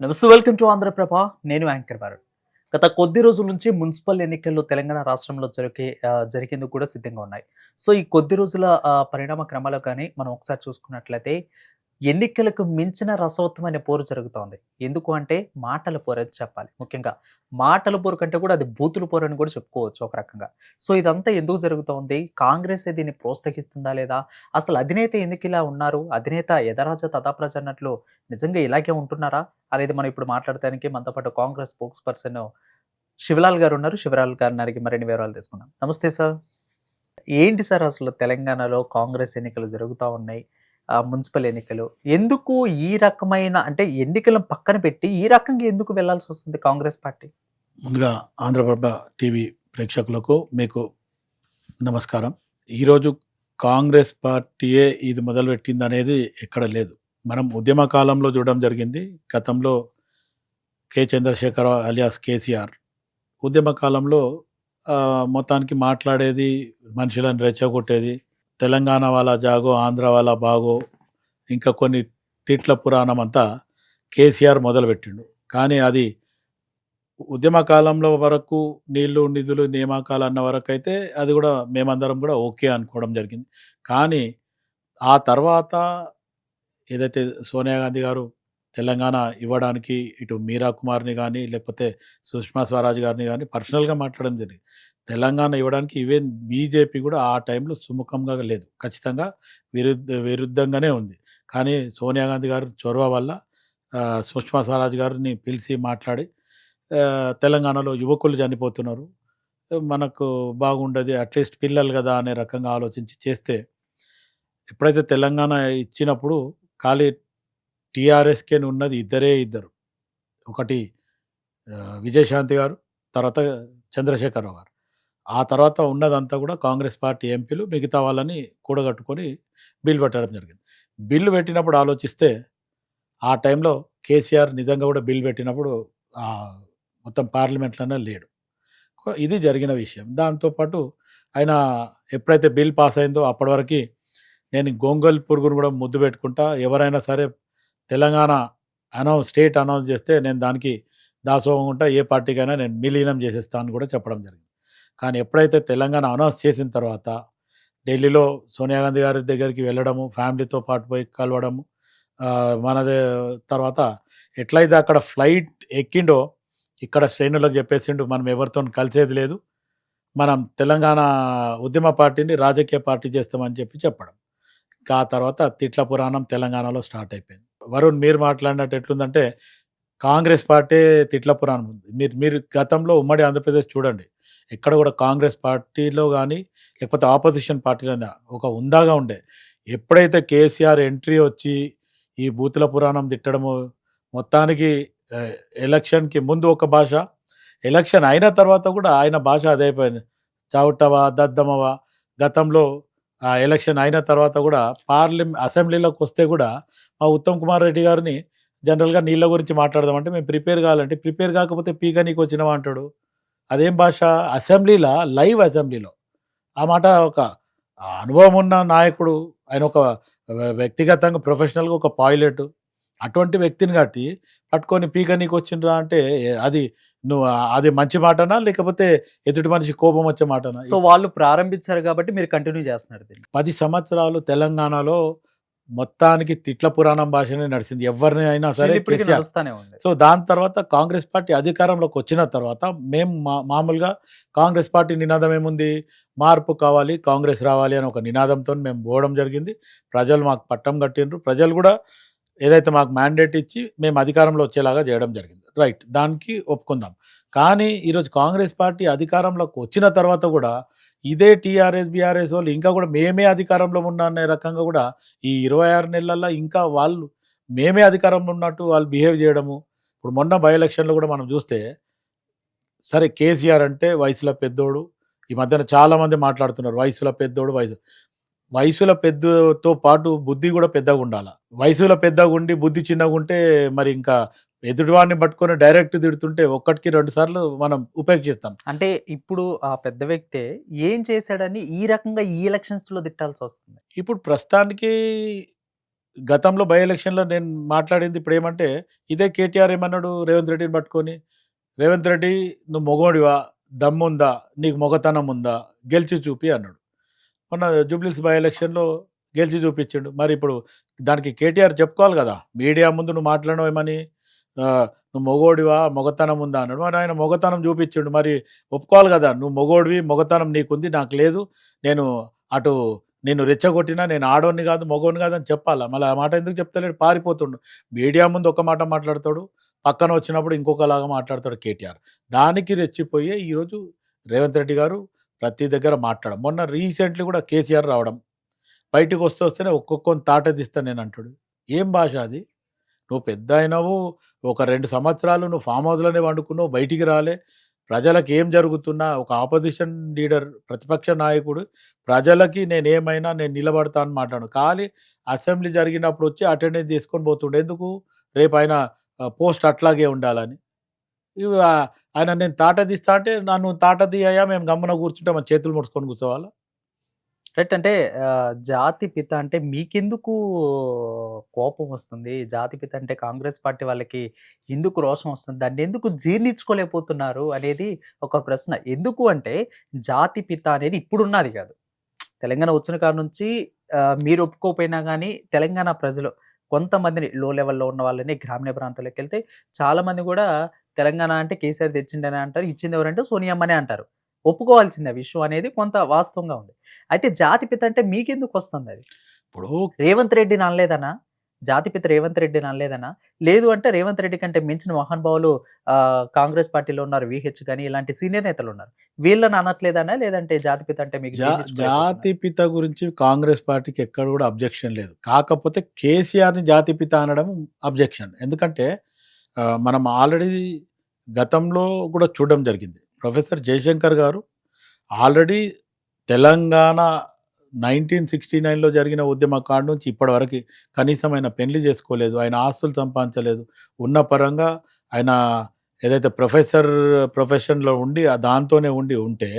నమస్తే, welcome to Andhraprabha. నేను anchor Bharat. గత కొద్ది రోజుల నుంచి మున్సిపల్ ఎన్నికలు తెలంగాణ రాష్ట్రంలో జరిగేందుకు కూడా సిద్ధంగా ఉన్నాయి. సో ఈ కొద్ది రోజుల పరిణామ క్రమాలు కానీ మనం ఒకసారి చూసుకున్నట్లయితే ఎన్నికలకు మించిన రసవత్తమైన పోరు జరుగుతోంది. ఎందుకు అంటే మాటల పోరు అని చెప్పాలి. ముఖ్యంగా మాటల పోరు కంటే కూడా అది బూతుల పోరు అని కూడా చెప్పుకోవచ్చు ఒక రకంగా. సో ఇదంతా ఎందుకు జరుగుతోంది? కాంగ్రెసే దీన్ని ప్రోత్సహిస్తుందా లేదా? అసలు అధినేత ఎందుకు ఇలా ఉన్నారు? అధినేత యథారాజ తథాప్రజ అన్నట్లు నిజంగా ఇలాగే ఉంటున్నారా? అనేది మనం ఇప్పుడు మాట్లాడటానికి మనతో పాటు కాంగ్రెస్ స్పోక్స్ పర్సన్ శివలాల్ గారు ఉన్నారు. శివలాల్ గారిని అడిగి మరిన్ని వివరాలు తీసుకుందాం. నమస్తే సార్. ఏంటి సార్ అసలు తెలంగాణలో కాంగ్రెస్ ఎన్నికలు జరుగుతా ఉన్నాయి. మున్సిపల్ ఎన్నికలు. ఎందుకు ఈ రకమైన అంటే ఎన్నికలను పక్కన పెట్టి ఈ రకంగా ఎందుకు వెళ్ళాల్సొస్తుంది కాంగ్రెస్ పార్టీ? ముందుగా ఆంధ్రప్రభ టీవీ ప్రేక్షకులకు మీకు నమస్కారం. ఈరోజు కాంగ్రెస్ పార్టీయే ఇది మొదలుపెట్టింది అనేది ఎక్కడ లేదు. మనం ఉద్యమ కాలంలో చూడడం జరిగింది. గతంలో కె చంద్రశేఖరరావు అలియాస్ కేసీఆర్ ఉద్యమ కాలంలో మొత్తానికి మాట్లాడేది, మనుషులను రెచ్చగొట్టేది, తెలంగాణ వాళ్ళ జాగో, ఆంధ్ర వాళ్ళ బాగో, ఇంకా కొన్ని తిట్ల పురాణం అంతా కేసీఆర్ మొదలుపెట్టిండు. కానీ అది ఉద్యమ కాలంలో వరకు నీళ్లు, నిధులు, నియామకాలు అన్న వరకు అయితే అది కూడా మేమందరం కూడా ఓకే అనుకోవడం జరిగింది. కానీ ఆ తర్వాత ఏదైతే సోనియా గాంధీ గారు తెలంగాణ ఇవ్వడానికి ఇటు మీరా కుమార్ని కానీ, లేకపోతే సుష్మా స్వరాజ్ గారిని కానీ పర్సనల్గా మాట్లాడడం జరిగింది. తెలంగాణ ఇవ్వడానికి ఈవెన్ బీజేపీ కూడా ఆ టైంలో సుముఖంగా లేదు. ఖచ్చితంగా విరుద్ధంగానే ఉంది. కానీ సోనియా గాంధీ గారి చొరవ వల్ల సుష్మా స్వరాజ్ గారిని పిలిచి మాట్లాడి తెలంగాణలో యువకులు చనిపోతున్నారు, మనకు బాగుండదు, అట్లీస్ట్ పిల్లలు కదా అనే రకంగా ఆలోచించి చేస్తే, ఎప్పుడైతే తెలంగాణ ఇచ్చినప్పుడు ఖాళీ టీఆర్ఎస్కే ఉన్నది ఇద్దరు. ఒకటి విజయశాంతి గారు, తర్వాత చంద్రశేఖరరావు గారు. ఆ తర్వాత ఉన్నదంతా కూడా కాంగ్రెస్ పార్టీ ఎంపీలు, మిగతా వాళ్ళని కూడగట్టుకొని బిల్లు పెట్టడం జరిగింది. బిల్లు పెట్టినప్పుడు ఆలోచిస్తే ఆ టైంలో కేసీఆర్ నిజంగా కూడా బిల్లు పెట్టినప్పుడు మొత్తం పార్లమెంట్లోనే లేడు. ఇది జరిగిన విషయం. దాంతోపాటు ఆయన ఎప్పుడైతే బిల్ పాస్ అయిందో అప్పటి వరకు నేను గొంగల్ పురుగును కూడా ముద్దు పెట్టుకుంటా, ఎవరైనా సరే తెలంగాణ స్టేట్ అనౌన్స్ చేస్తే నేను దానికి దాసోహం ఉంటా, ఏ పార్టీకైనా నేను విలీనం చేసేస్తాను అని కూడా చెప్పడం జరిగింది. కానీ ఎప్పుడైతే తెలంగాణ అనౌన్స్ చేసిన తర్వాత ఢిల్లీలో సోనియా గాంధీ గారి దగ్గరికి వెళ్ళడము, ఫ్యామిలీతో పాటు పోయి కలవడము, మనదే తర్వాత ఎట్లయితే అక్కడ ఫ్లైట్ ఎక్కిండో ఇక్కడ శ్రేణులకు చెప్పేసిండు, మనం ఎవరితో కలిసేది లేదు, మనం తెలంగాణ ఉద్యమ పార్టీని రాజకీయ పార్టీ చేస్తామని చెప్పడం. ఇంకా ఆ తర్వాత తిట్ల పురాణం తెలంగాణలో స్టార్ట్ అయిపోయింది. వరుణ్, మీరు మాట్లాడినట్టు ఎట్లుందంటే కాంగ్రెస్ పార్టీ తిట్ల పురాణం ఉంది. మీరు గతంలో ఉమ్మడి ఆంధ్రప్రదేశ్ చూడండి, ఎక్కడ కూడా కాంగ్రెస్ పార్టీలో కానీ లేకపోతే ఆపోజిషన్ పార్టీలో ఒక ఉందాగా ఉండే. ఎప్పుడైతే కేసీఆర్ ఎంట్రీ వచ్చి ఈ బూతుల పురాణం తిట్టడము, మొత్తానికి ఎలక్షన్కి ముందు ఒక భాష, ఎలక్షన్ అయిన తర్వాత కూడా ఆయన భాష అదే అయిపోయింది. చౌటవా, దద్దమవా. గతంలో ఎలక్షన్ అయిన తర్వాత కూడా అసెంబ్లీలోకి వస్తే కూడా మా ఉత్తమ్ కుమార్ రెడ్డి గారిని జనరల్గా నీళ్ళ గురించి మాట్లాడదామంటే మేము ప్రిపేర్ కావాలంటే, ప్రిపేర్ కాకపోతే పీక నీకు వచ్చినావా అంటాడు. అదేం భాష? అసెంబ్లీలో, లైవ్ అసెంబ్లీలో ఆ మాట. ఒక అనుభవం ఉన్న నాయకుడు ఆయన, ఒక వ్యక్తిగతంగా ప్రొఫెషనల్గా ఒక పైలట్, అటువంటి వ్యక్తిని కట్టి పట్టుకొని పీక నీకు వచ్చిండ్రా అంటే అది అది మంచి మాటనా, లేకపోతే ఎదుటి మనిషి కోపం వచ్చే మాటనా? సో వాళ్ళు ప్రారంభించారు కాబట్టి మీరు కంటిన్యూ చేస్తున్నారు దీన్ని. 10 సంవత్సరాలు తెలంగాణలో మొత్తానికి తిట్ల పురాణం భాషనే నడిచింది. ఎవరిని అయినా సరే నడుస్తూనే ఉంది. సో దాని తర్వాత కాంగ్రెస్ పార్టీ అధికారంలోకి వచ్చిన తర్వాత మేము మామూలుగా కాంగ్రెస్ పార్టీ నినాదం ఏముంది? మార్పు కావాలి, కాంగ్రెస్ రావాలి అని ఒక నినాదంతో మేము పోవడం జరిగింది. ప్రజలు మాకు పట్టం కట్టిండ్రు. ప్రజలు కూడా ఏదైతే మాకు మ్యాండేట్ ఇచ్చి మేము అధికారంలో వచ్చేలాగా చేయడం జరిగింది. రైట్, దానికి ఒప్పుకుందాం. కానీ ఈరోజు కాంగ్రెస్ పార్టీ అధికారంలోకి వచ్చిన తర్వాత కూడా ఇదే టీఆర్ఎస్, బీఆర్ఎస్ వాళ్ళు ఇంకా కూడా మేమే అధికారంలో ఉన్నా అనే రకంగా కూడా ఈ 26 నెలల్లో ఇంకా వాళ్ళు మేమే అధికారంలో ఉన్నట్టు వాళ్ళు బిహేవ్ చేయడము. ఇప్పుడు మొన్న బై ఎలక్షన్లో కూడా మనం చూస్తే, సరే కేసీఆర్ అంటే వయసులో పెద్దోడు, ఈ మధ్యన చాలామంది మాట్లాడుతున్నారు వయసులో పెద్దోడు, వయసులో పెద్దతో పాటు బుద్ధి కూడా పెద్దగా ఉండాలి. వయసులో పెద్దగా ఉండి బుద్ధి చిన్నగా ఉంటే మరి ఇంకా ఎదుటివాడిని పట్టుకొని డైరెక్ట్ తిడుతుంటే ఒక్కటికి 2 సార్లు మనం ఉపేక్షిస్తాం. అంటే ఇప్పుడు ఆ పెద్ద వ్యక్తే ఏం చేశాడని ఈ రకంగా ఈ ఎలక్షన్స్‌లో తిట్టాల్సొస్తుంది? ఇప్పుడు ప్రస్తుతానికి గతంలో బై ఎలక్షన్‌లో నేను మాట్లాడింది ఇప్పుడేమంటే, ఇదే కేటీఆర్ ఏమన్నాడు రేవంత్ రెడ్డిని పట్టుకొని, "రేవంత్ రెడ్డి నువ్వు మొగోడివా? దమ్ముందా? నీకు మొగతనం ఉందా? గెలిచి చూపి" అన్నాడు. మొన్న జూబ్లీహిల్స్ బై ఎలక్షన్‌లో గెలిచి చూపించిండు. మరి ఇప్పుడు దానికి కేటీఆర్ చెప్పుకోవాలి గదా! మీడియా ముందు నువ్వు మాట్లాడినవేమని "నువ్వు మొగోడివా? మొగతనం ఉందా?" అన్నాడు. మరి ఆయన మొగతనం చూపించిండు. మరి ఒప్పుకోవాలి గదా! "నువ్వు మొగోడివి, మొగతనం నీకుంది, నాకు లేదు. నేను అటు నిన్ను రెచ్చగొట్టినా నేను ఆడోన్ని గాదు, మగోడిని గాదు" అని చెప్పాలా? మళ్ళీ ఆ మాట ఎందుకు చెప్తలేడు? పారిపోతుండు. మీడియా ముందు ఒక మాట మాట్లాడతాడు. పక్కన వచ్చినప్పుడు ఇంకొకలాగా మాట్లాడతాడు కేటీఆర్. దానికి రెచ్చిపోయే ఈరోజు రేవంత్ రెడ్డి గారు ప్రతి దగ్గర మాట్లాడడం. మొన్న రీసెంట్‌లీ కూడా కేసీఆర్ రావడం. బయటికి వస్తేనే ఒక్కొక్కని తాట తీస్తా నేను అంటాడు. ఏం భాష అది? నువ్వు పెద్దాయినవు. ఒక 2 సంవత్సరాలు నువ్వు ఫార్మ్ హౌస్‌లోనే పండుకున్నావు. బయటికి రాలే. ప్రజలకి ఏం జరుగుతున్నా ఒక అపోజిషన్ లీడర్, ప్రతిపక్ష నాయకుడు ప్రజలకి నేనేమైనా నేను నిలబడతా అని మాట్లాడు. ఖాళీ అసెంబ్లీ జరిగినప్పుడు వచ్చి అటెండెన్స్ తీసుకొని పోతుండు. ఎందుకు? రేపు ఆయన పోస్ట్ అట్లాగే ఉండాలని. ఇవి ఆయన నేను తాట తీస్తా అంటే, నన్ను తాట తీయయ్యా మేము గమ్మున కూర్చుంటాం అని చేతులు ముడుచుకొని కూర్చోవాలా? రైట్. అంటే జాతి పిత అంటే మీకెందుకు కోపం వస్తుంది? జాతి పిత అంటే కాంగ్రెస్ పార్టీ వాళ్ళకి ఎందుకు రోషం వస్తుంది? దాన్నెందుకు జీర్ణించుకోలేకపోతున్నారు అనేది ఒక ప్రశ్న. ఎందుకు అంటే జాతి పిత అనేది ఇప్పుడున్నది కాదు. తెలంగాణ వచ్చిన కాడ నుంచి మీరు ఒప్పుకోకపోయినా గానీ తెలంగాణ ప్రజలు కొంతమందిని లో లెవెల్‌లో ఉన్న వాళ్ళని గ్రామీణ ప్రాంతాల్లోకెళ్తే చాలామంది గూడా తెలంగాణ అంటే కేసీఆర్ తెచ్చిండనే అంటారు. ఇచ్చిందెవరంటే సోనియమ్మనే అంటారు. ఒప్పుకోవాల్సిందే ఆ విషయం అనేది కొంత వాస్తవంగా ఉంది. అయితే జాతిపిత అంటే మీకెందుకొస్తుందది? ఇప్పుడు రేవంత్ రెడ్డిని అనలేదనా? జాతిపిత రేవంత్ రెడ్డిని అనలేదనా? లేదు అంటే రేవంత్ రెడ్డి కంటే మించిన మహానుభావులు కాంగ్రెస్ పార్టీలో ఉన్నారు. వీహెచ్ గాని ఇలాంటి సీనియర్ నేతలున్నారు. వీళ్ళని అనట్లేదనా? లేదంటే జాతిపిత అంటే మీకు జీర్ణించుకోలేకపోతున్నారా? జాతిపిత గురించి కాంగ్రెస్ పార్టీకి ఎక్కడ కూడా అబ్జెక్షన్ లేదు. కాకపోతే కేసీఆర్‌ని జాతిపిత అనడం అబ్జెక్షన్. ఎందుకంటే మనం ఆల్రెడీ గతంలో కూడా చూడడం జరిగింది. ప్రొఫెసర్ జయశంకర్ గారు ఆల్రెడీ తెలంగాణ 1969లో జరిగిన ఉద్యమ కాడ నుంచి ఇప్పటివరకి కనీసం ఆయన పెళ్లి చేసుకోలేదు. ఆయన ఆస్తులు సంపాదించలేదు. ఉన్న పరంగా ఆయన ఏదైతే ప్రొఫెషన్‌లో ఉండి దాంతోనే ఉంటే,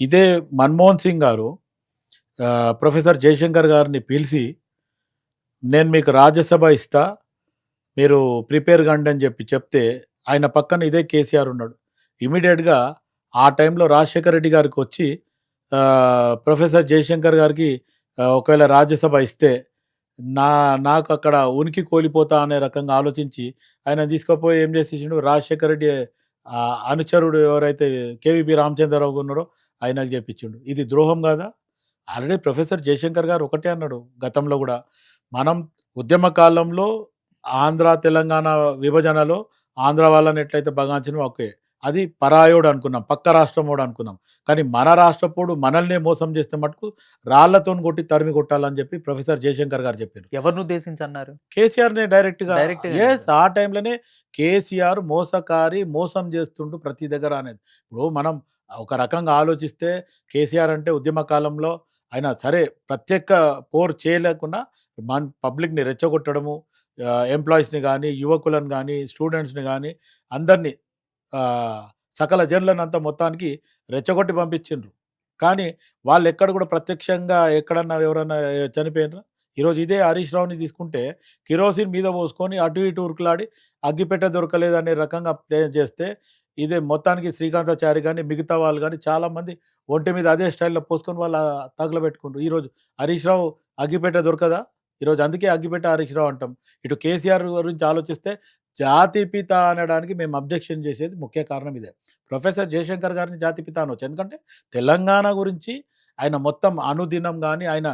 ఇదే మన్మోహన్ సింగ్ గారు ప్రొఫెసర్ జయశంకర్ గారిని పిలిసి, "నేను మీకు రాజ్యసభ ఇస్తా. మీరు ప్రిపేర్ కండి" అని చెప్తే, ఆయన పక్కన ఇదే కేసీఆర్ ఉన్నాడు. ఇమ్మీడియేట్‌గా ఆ టైంలో రాజశేఖర రెడ్డి గారికొచ్చి ప్రొఫెసర్ జయశంకర్ గారికి ఒకవేళ రాజ్యసభ ఇస్తే నాకు అక్కడ ఉనికి కోల్పోతా అనే రకంగా ఆలోచించి ఆయనను తీసుకుపోయి ఏం చేసేసిండు, రాజశేఖర రెడ్డి అనుచరుడు ఎవరైతే కేవీపీ రామచంద్రరావు ఉన్నారో ఆయనకు చెప్పించిండు. ఇది ద్రోహం కాదా? ఆల్రెడీ ప్రొఫెసర్ జయశంకర్ గారు ఒకటే అన్నాడు గతంలో గూడా. మనం ఉద్యమ కాలంలో ఆంధ్ర, తెలంగాణ విభజనలో ఆంధ్ర వాళ్ళని ఎట్లయితే బగాంచినమో ఓకే. అది పరాయోడు అనుకున్నాం. పక్క రాష్ట్రమోడు అనుకున్నాం. కానీ మన రాష్ట్రపోడు మనల్నే మోసం చేస్తే మటుకు రాళ్ళతోని కొట్టి తరిమి కొట్టాలని చెప్పి ప్రొఫెసర్ జయశంకర్ గారు చెప్పారు. ఎవరినుద్దేశించి అన్నారు? కేసీఆర్‌నే డైరెక్ట్‌గా డైరెక్ట్‌గానే యెస్. అన్నారు. ఆ టైంలోనే కేసీఆర్ మోసకారి, మోసం చేస్తుండు ప్రతి దగ్గర అనేది. ఇప్పుడు మనం ఒక రకంగా ఆలోచిస్తే కేసీఆర్ అంటే ఉద్యమ కాలంలో ఆయన సరే ప్రత్యేక పోరు చేయలేకున్నా పబ్లిక్‌ని రెచ్చగొట్టడము, ఎంప్లాయీస్‌ని గానీ, యువకులను గానీ, స్టూడెంట్స్‌ని గానీ అందరిని సకల జనులనంతా మొత్తానికి రెచ్చగొట్టి పంపించిండ్రు. కానీ వాళ్ళెక్కడ కూడా ప్రత్యక్షంగా ఎక్కడన్నా ఎవరన్నా చనిపోయినరా? ఈరోజు ఇదే హరీష్ రావుని తీసుకుంటే కిరోసిన్ మీద పోసుకొని అటు ఇటు ఉరుకులాడి అగ్గిపెట్టె దొరకలేదనే రకంగా ప్లే చేస్తే, ఇదే మొత్తానికి శ్రీకాంతాచారి గాని, మిగతా వాళ్ళు గాని చాలామంది ఒంటి మీద అదే స్టైల్‌లో పోసుకొని వాళ్ళు తగలబెట్టుకుండ్రు. ఈరోజు హరీష్ రావు అగ్గిపెట్టె దొరకదా? ఈరోజు అందుకే అగ్గిపెట్టె హరీష్ రావు అంటాం. ఇటు కేసీఆర్ గురించి ఆలోచిస్తే జాతిపిత అనడానికి మేము అబ్జెక్షన్ చేసేది ముఖ్య కారణం ఇదే. ప్రొఫెసర్ జయశంకర్ గారిని జాతిపిత అనొచ్చు. ఎందుకంటే తెలంగాణ గురించి ఆయన మొత్తం అనుదినం గాని, ఆయన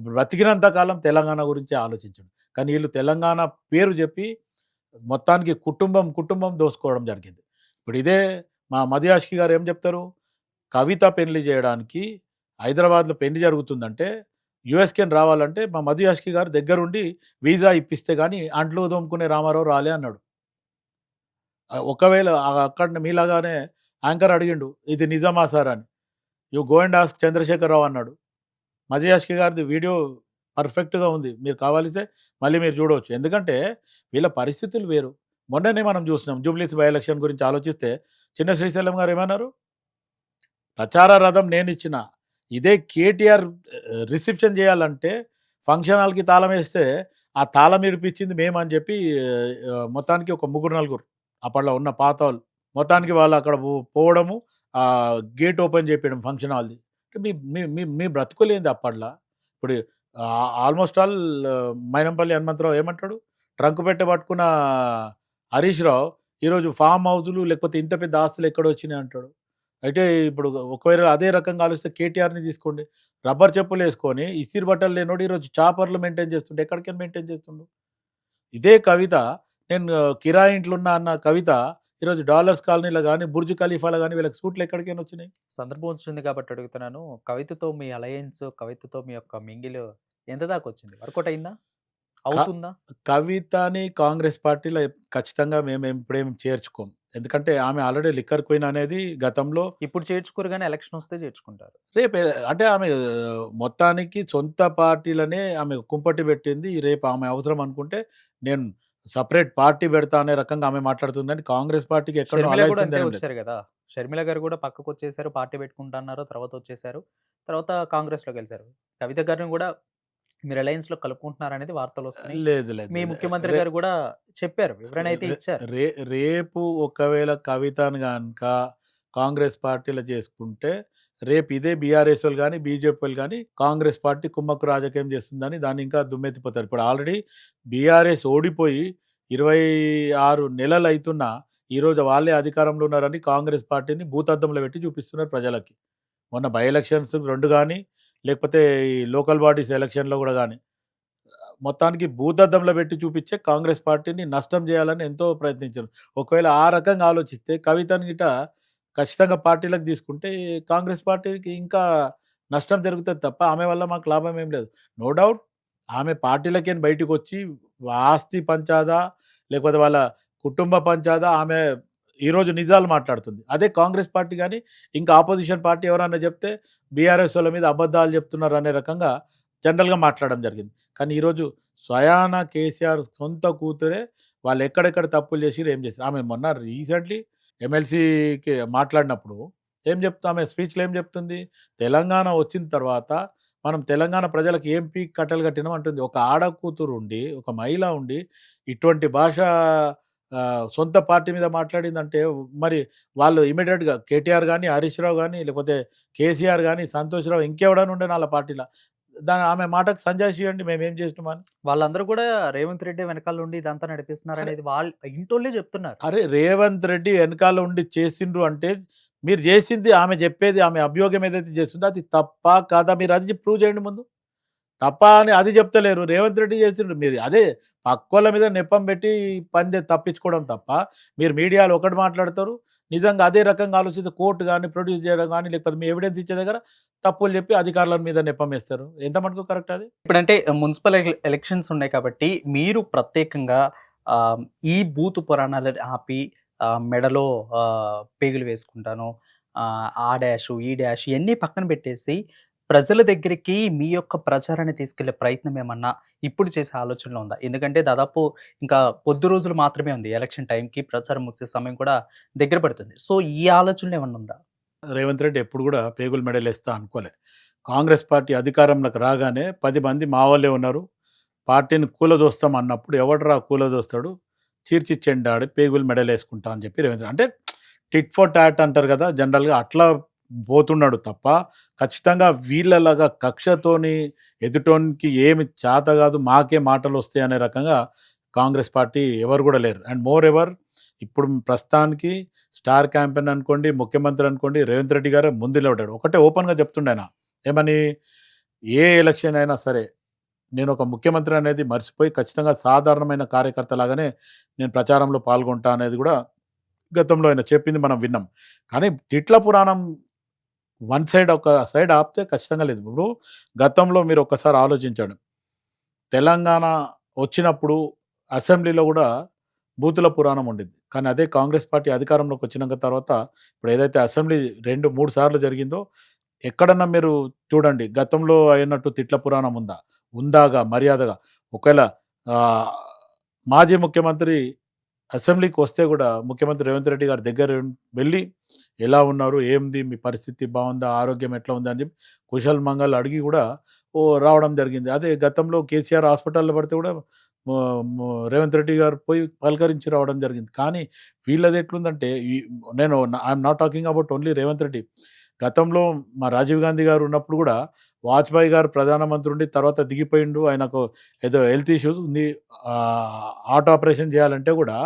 బ్రతికినంత కాలం తెలంగాణ గురించే ఆలోచించడు. కానీ ఈళ్ళు తెలంగాణ పేరు జెప్పి మొత్తానికి కుటుంబం దోసుకోవడం జరిగింది. ఇప్పుడు ఇదే మా మధు యాష్కి గారు ఏం జెప్తారు? కవిత పెళ్లి జేయడానికి హైదరాబాద్‌లో పెళ్లి జరుగుతుందంటే, యూఎస్‌కెని రావాలంటే మా మధు యాష్కి గారు దగ్గరుండి వీసా ఇప్పిస్తే గాని అంట్లు తోముకునే రామారావు రాలే అన్నాడు. ఒకవేళ అక్కడ మీలాగానే యాంకర్ అడిగిండు. "ఇది నిజమా సార్" అని. "You go and ask Chandrashekar Rao" అన్నాడు. మజియాష్కి గారిది వీడియో పర్ఫెక్ట్‌గా ఉంది. మీరు కావాలిస్తే మళ్ళీ మీరు చూడవచ్చు. ఎందుకంటే వీళ్ళ పరిస్థితులు వేరు. మొన్ననే మనం చూసినాం జూబ్లీస్ బై ఎలక్షన్ గురించి ఆలోచిస్తే చిన్న శ్రీశైలం గారు ఏమన్నారు? ప్రచార రథం నేనిచ్చిన. ఇదే కేటీఆర్ రిసెప్షన్ చేయాలంటే ఫంక్షన్ హాల్‌కి తాళమేస్తే, ఆ తాళం ఇడిపించింది మేమని చెప్పి మొత్తానికి ఒక ముగ్గురు, నలుగురు అప్పట్లో ఉన్న పాతోళ్ళు. మొత్తానికి వాళ్ళు అక్కడ పోవడము, గేట్ ఓపెన్ చేపియడం ఫంక్షన్ హాల్‌ది. అంటే మీ మీ మీ మీ బ్రతుకులేంది అప్పట్లా? ఇప్పుడు ఆల్‌మోస్ట్ ఆల్ మైనంపల్లి హనుమంతరావు ఏమంటాడు? ట్రంక్ పెట్టె పట్టుకున్న హరీష్ రావు ఈరోజు ఫార్మ్ హౌజులు లేకపోతే ఇంత పెద్ద ఆస్తులు ఎక్కడొచ్చినాయి అంటాడు. అయితే ఇప్పుడు ఒకవేళ అదే రకంగా ఆలోచిస్తే కేటీఆర్‌ని తీసుకోండి. రబ్బర్ చెప్పులేసుకొని, ఇస్త్రీ బట్టలు లేనోడు ఈరోజు చాపర్లు మెయింటైన్ చేస్తుండు. ఎక్కడికెళ్ళి మెయింటైన్ చేస్తుండు? ఇదే కవిత నేను కిరాయి ఇంట్లో ఉన్నా అన్న కవిత ఈరోజు డాలర్స్ కాలనీలో గాని, బుర్జ్ ఖలీఫాలో గాని వీళ్ళకి సూట్లు ఎక్కడికైనా వచ్చినాయి? సందర్భం వచ్చింది కాబట్టి అడుగుతున్నాను. కవితతో మీ అలయన్స్, కవితతో మీ యొక్క మింగిల్ ఎంత దాకొచ్చింది? వర్కౌట్ అయిందా? క అవుతుందా? కవితని కాంగ్రెస్ పార్టీలో ఖచ్చితంగా మేము ఇప్పుడేం చేర్చుకోం. ఎందుకంటే ఆమె ఆల్రెడీ లిక్కర్ క్వీన్ అనేది గతంలో ఇప్పుడు చేర్చుకోరు గానీ ఎలక్షన్ వస్తే చేర్చుకుంటారు. రేపే అంటే ఆమె మొత్తానికి సొంత పార్టీలనే ఆమె కుంపటి పెట్టింది. రేపు ఆమె అవసరం అనుకుంటే నేను సెపరేట్ పార్టీ పెడతా అనే రకంగా ఆమె మాట్లాడుతుందని కాంగ్రెస్ పార్టీకి ఎక్కడో షర్మిల అలయన్స్ గూడా అంతే ఉందేం లేదు. వచ్చారు గదా! షర్మిల గారు గూడా పక్కకొచ్చేసారు. పార్టీ పెట్టుకుంటా అన్నారు. తర్వాత వచ్చేసారు. తర్వాత కాంగ్రెస్‌లో గెలిసారు. కవిత గారిని గూడా మీరు అలయన్స్‌లో కలుపుకుంటున్నారనేది వార్తలొస్తున్నాయి. లేదు. లేదు. మీ లేదు. ముఖ్యమంత్రి రే గారు గూడా చెప్పారు. వివరణ అయితే రే ఇచ్చారు. రే రేపు ఒకవేళ కవితను గనక కాంగ్రెస్ పార్టీలో చేసుకుంటే, రేపు ఇదే బీఆర్ఎసోళ్ళు గాని, బీజేపీఓళ్ళు గాని కాంగ్రెస్ పార్టీ కుమ్మక్కు రాజకీయం చేస్తుందని దాన్ని ఇంకా దుమ్మెత్తిపోతారు. ఇప్పుడు ఆల్రెడీ బీఆర్ఎస్ ఓడిపోయి 26 నెలలైతున్నా, ఈరోజు వాళ్ళే అధికారంలో ఉన్నారని కాంగ్రెస్ పార్టీని భూతద్దంలో పెట్టి చూపిస్తున్నారు ప్రజలకి. మొన్న బై ఎలక్షన్స్ 2 గాని, లేకపోతే ఈ లోకల్ బాడీస్ ఎలక్షన్‌లో గూడా గాని. మొత్తానికి భూతద్దంలో పెట్టి చూపించే కాంగ్రెస్ పార్టీని నష్టం చేయాలని ఎంతో ప్రయత్నించారు. ఒకవేళ ఆ రకంగా ఆలోచిస్తే కవితని గిట ఖచ్చితంగా పార్టీలోకి తీసుకుంటే కాంగ్రెస్ పార్టీకి ఇంకా నష్టం జరుగుతది తప్ప ఆమె వల్ల మాకు లాభం ఏం లేదు. నో డౌట్ ఆమె పార్టీలకేని బయటికొచ్చి ఆస్తి పంచాదా, లేకపోతే వాళ్ళ కుటుంబ పంచాదా ఆమె ఈరోజు నిజాలు మాట్లాడుతుంది. అదే కాంగ్రెస్ పార్టీ గాని, ఇంకా అపోజిషన్ పార్టీ ఎవరన్నా చెప్తే బీఆర్ఎసోళ్ళ మీద అబద్ధాలు చెప్తున్నారనే రకంగా జనరల్‌గా మాట్లాడడం జరిగింది. కానీ ఈరోజు స్వయాన కేసీఆర్ సొంత కూతురే వాళ్ళు ఎక్కడెక్కడ తప్పులు చేసిర్రు, ఏం చేసిర్రు. ఆమె మొన్న రీసెంట్‌లీ ఎమ్మెల్సీకి మాట్లాడినప్పుడు ఆమె స్పీచ్‌లో ఏం చెప్తుంది? తెలంగాణ వచ్చిన తర్వాత మనం తెలంగాణ ప్రజలకు ఏం పీకి కట్టలు కట్టినాం అంటుంది. ఒక ఆడ కూతురుండి, ఒక మహిళ ఉండి ఇటువంటి భాష సొంత పార్టీ మీద మాట్లాడిందంటే మరి వాళ్ళు ఇమ్మీడియేట్‌గా కేటీఆర్ గాని, హరీష్ రావు గాని, లేకపోతే కేసీఆర్ గాని, సంతోష్ రావు ఇంకెవడైనా ఉండేనా ఆళ్ళ పార్టీల. ఆమె మాటకు సంజాయిషీ ఇయ్యండి మేమేం చేసినామని. వాళ్ళందరూ కూడా రేవంత్ రెడ్డి వెనకాల నుండి ఇదంతా అరె! నడిపిస్తున్నారనేది ఇంటోళ్ళే చెప్తున్నారు. అరే! రేవంత్ రెడ్డి ఎనకాల ఉండి చేసిండ్రు అంటే, మీరు జేసింది ఆమె జెప్పేది ఆమె అభియోగం ఏదైతే చేస్తుందో అది తప్పా? కాదా? మీరు అది ప్రూవ్ చేయండి ముందు. తప్పా అని అది చెప్తలేరు. రేవంత్ రెడ్డి చేసిండ్రు. మీరు అదే పక్కోళ్ళ మీద నెపం పెట్టి తప్పించుకోవడం తప్ప, మీరు మీడియాలో ఒకటి మాట్లాడతారు. నిజంగా అదే రకంగా ఆలోచిస్తే కోర్ట్ గాని, ప్రొడ్యూస్ చేయడం గాని, లేకపోతే మీ ఎవిడెన్స్ ఇచ్చే దగ్గర తప్పులు చెప్పి అధికారుల మీద నెపమేస్తారు. ఎంత మటుకు కరెక్ట్ అది? ఇప్పుడంటే మున్సిపల్ ఎలక్షన్స్ ఉన్నాయి కాబట్టి మీరు ప్రత్యేకంగా ఈ బూతు పురాణాలను ఆపి మెడలో పేగులు వేసుకుంటాను. ఆ డాషు, ఈ డాష్ ఇయన్నీ పక్కన పెట్టేసి ప్రజల దగ్గరికి మీ యొక్క ప్రచారాన్ని తీసుకెళ్ళే ప్రయత్నం ఏమన్నా ఇప్పుడు చేసే ఆలోచనలో ఉందా? ఎందుకంటే దాదాపు ఇంకా కొద్ది రోజులు మాత్రమే ఉంది ఎలక్షన్ టైంకి. ప్రచారం ముగిసే సమయం కూడా దగ్గర పడుతుంది. సో, ఈ ఆలోచనలో ఏమన్నా ఉందా? రేవంత్ రెడ్డి ఎప్పుడు గూడా పేగులు మెడలేస్తా అనుకోలే. కాంగ్రెస్ పార్టీ అధికారంలోకి రాగానే 10 మంది మా వాళ్ళే ఉన్నారు. పార్టీని కూలదోస్తాం అన్నప్పుడు ఎవడురా కూలదోస్తాడు? చీల్చిచెండాడి పేగులు మెడలేసుకుంటా అని చెప్పి రేవంత్ రెడ్డి అంటే టిట్ ఫర్ టాట్ అంటారు గదా! జనరల్‌గా అట్లా పోతున్నాడు తప్ప, ఖచ్చితంగా వీళ్ళలాగా కక్షతోని ఎదుటోనికి ఏమి చేత గాదు, మాకే మాటలొస్తాయి అనే రకంగా కాంగ్రెస్ పార్టీ ఎవరు గూడా లేరు. అండ్ మోర్ ఎవర్ ఇప్పుడు ప్రస్తుతానికి స్టార్ క్యాంపెయిన్ అనుకోండి, ముఖ్యమంత్రి అనుకోండి, రేవంత్ రెడ్డి గారే ముందు నిలబడ్డాడు. ఒకటే ఓపెన్‌గా చెప్తుండు ఆయన. ఏమని? ఏ ఎలక్షన్ అయినా సరే, నేనొక ముఖ్యమంత్రి అనేది మర్చిపోయి ఖచ్చితంగా సాధారణమైన కార్యకర్త లాగానే నేను ప్రచారంలో పాల్గొంటా అనేది గూడా గతంలో ఆయన చెప్పింది మనం విన్నాం. కానీ తిట్ల పురాణం ఒక సైడ్ ఆపితే ఖచ్చితంగా లేదు. ఇప్పుడు గతంలో మీరు ఒక్కసారి ఆలోచించండి. తెలంగాణ వచ్చినప్పుడు అసెంబ్లీలో గూడా బూతుల పురాణం ఉండింది. కానీ అదే కాంగ్రెస్ పార్టీ అధికారంలోకి వచ్చినంక తర్వాత ఇప్పుడు ఏదైతే అసెంబ్లీ 2, 3 సార్లు జరిగిందో ఎక్కడన్నా మీరు చూడండి గతంలో అయినట్టు తిట్ల పురాణం ఉందా? ఉందాగా మర్యాదగా ఒకవేళ ఆహ్, మాజీ ముఖ్యమంత్రి అసెంబ్లీకి వస్తే గూడా ముఖ్యమంత్రి రేవంత్ రెడ్డి గారి దగ్గర వెళ్ళి ఎలా ఉన్నారు? ఏంది మీ పరిస్థితి బావుందా? ఆరోగ్యం ఎట్లా ఉంది? అని చెప్పి కుశల్ మంగల్ అడిగి గూడా రావడం జరిగింది. అదే గతంలో కేసీఆర్ హాస్పిటల్‌లో పడితే గూడా మొ మొ రేవంత్ రెడ్డి గారు పోయి పలకరించి రావడం జరిగింది. కానీ వీళ్ళది ఎట్లుందంటే నేను I'm not talking about only Revanth Reddy. గతంలో మా రాజీవ్ గాంధీ గారు ఉన్నప్పుడు గూడా వాజ్పేయి గారు ప్రధానమంత్రి ఉండి తర్వాత దిగిపోయిండు. ఆయనకు ఏదో హెల్త్ ఇష్యూస్ ఉంది. హార్ట్ ఆపరేషన్ చేయాలంటే గూడా